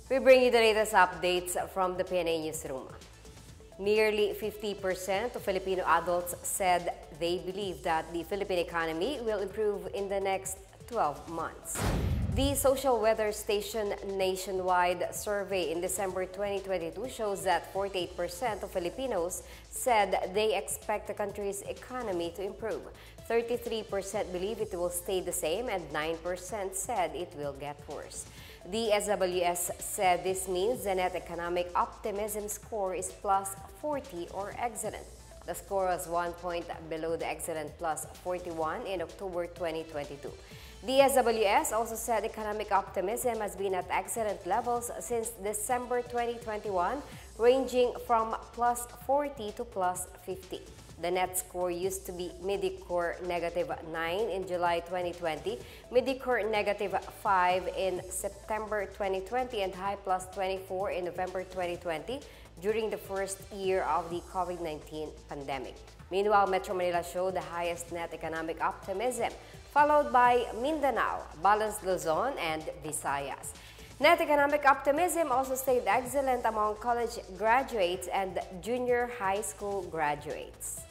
We bring you the latest updates from the Pna Newsroom. Nearly 50% of Filipino adults said they believe that the Philippine economy will improve in the next 12 months. The social weather station nationwide survey in December 2022 shows that 48% of Filipinos said they expect the country's economy to improve. 33% believe it will stay the same and 9% said it will get worse. The SWS said this means the net economic optimism score is plus 40 or excellent. The score was 1 point below the excellent plus 41 in October 2022. The SWS also said economic optimism has been at excellent levels since December 2021, ranging from plus 40 to plus 50. The net score used to be mediocre negative 9 in July 2020, mediocre negative 5 in September 2020, and high plus 24 in November 2020 during the first year of the COVID-19 pandemic. Meanwhile, Metro Manila showed the highest net economic optimism, followed by Mindanao, balanced Luzon, and Visayas. Net economic optimism also stayed excellent among college graduates and junior high school graduates.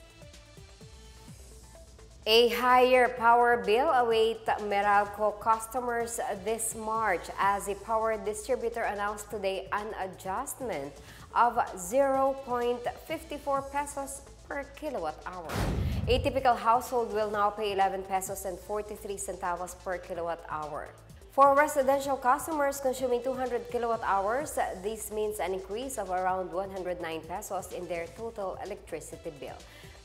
A higher power bill awaits Meralco customers this March as a power distributor announced today an adjustment of 0.54 pesos per kilowatt hour. A typical household will now pay 11 pesos and 43 centavos per kilowatt hour. For residential customers consuming 200 kilowatt hours, this means an increase of around 109 pesos in their total electricity bill.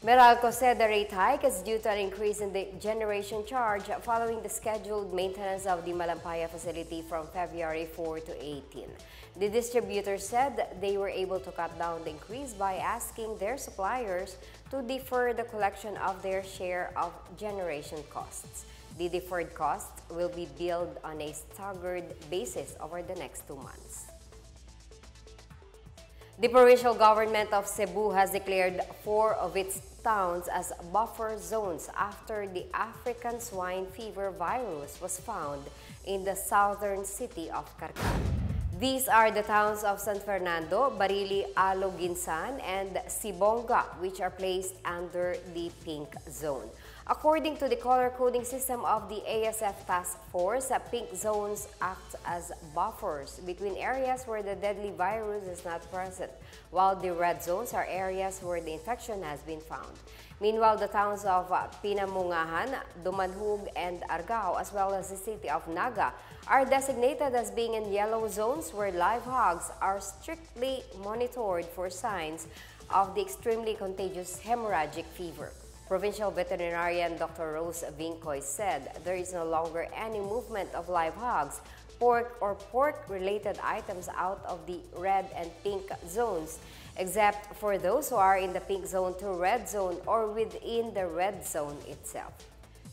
Meralco said the rate hike is due to an increase in the generation charge following the scheduled maintenance of the Malampaya facility from February 4 to 18. The distributor said they were able to cut down the increase by asking their suppliers to defer the collection of their share of generation costs. The deferred costs will be billed on a staggered basis over the next 2 months. The provincial government of Cebu has declared 4 of its towns as buffer zones after the African swine fever virus was found in the southern city of Carcar. These are the towns of San Fernando, Barili, Aloginsan, and Sibonga, which are placed under the pink zone. According to the color coding system of the ASF Task Force, pink zones act as buffers between areas where the deadly virus is not present, while the red zones are areas where the infection has been found. Meanwhile, the towns of Pinamungahan, Dumanhug, and Argao, as well as the city of Naga, are designated as being in yellow zones where live hogs are strictly monitored for signs of the extremely contagious hemorrhagic fever. Provincial veterinarian Dr. Rose Vincoy said there is no longer any movement of live hogs, pork, or pork-related items out of the red and pink zones, except for those who are in the pink zone to red zone or within the red zone itself.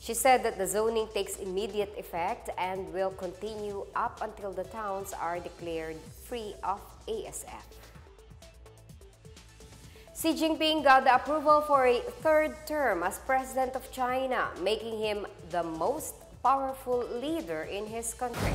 She said that the zoning takes immediate effect and will continue up until the towns are declared free of ASF. Xi Jinping got the approval for a third term as president of China, making him the most powerful leader in his country.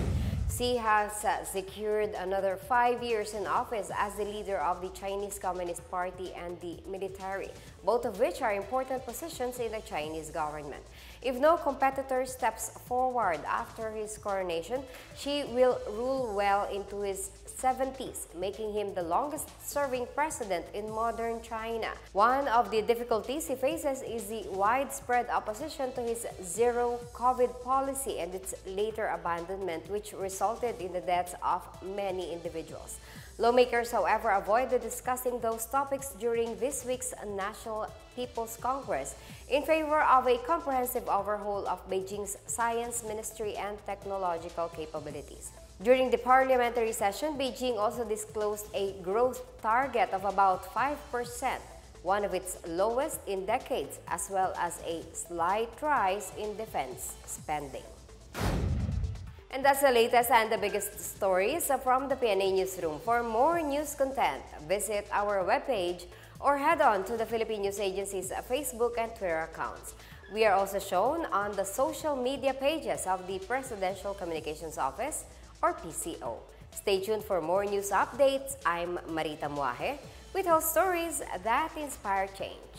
Xi has secured another 5 years in office as the leader of the Chinese Communist Party and the military, both of which are important positions in the Chinese government. If no competitor steps forward after his coronation, Xi will rule well into his 70s, making him the longest-serving president in modern China. One of the difficulties he faces is the widespread opposition to his zero-COVID policy and its later abandonment, which resulted in the deaths of many individuals. Lawmakers, however, avoided discussing those topics during this week's National People's Congress in favor of a comprehensive overhaul of Beijing's science, ministry, and technological capabilities. During the parliamentary session, Beijing also disclosed a growth target of about 5%, one of its lowest in decades, as well as a slight rise in defense spending. And that's the latest and the biggest stories from the Pna Newsroom. For more news content, visit our webpage or head on to the Philippine News Agency's Facebook and Twitter accounts. We are also shown on the social media pages of the Presidential Communications Office or PCO. Stay tuned for more news updates. I'm Marita Muaje with health stories that inspire change.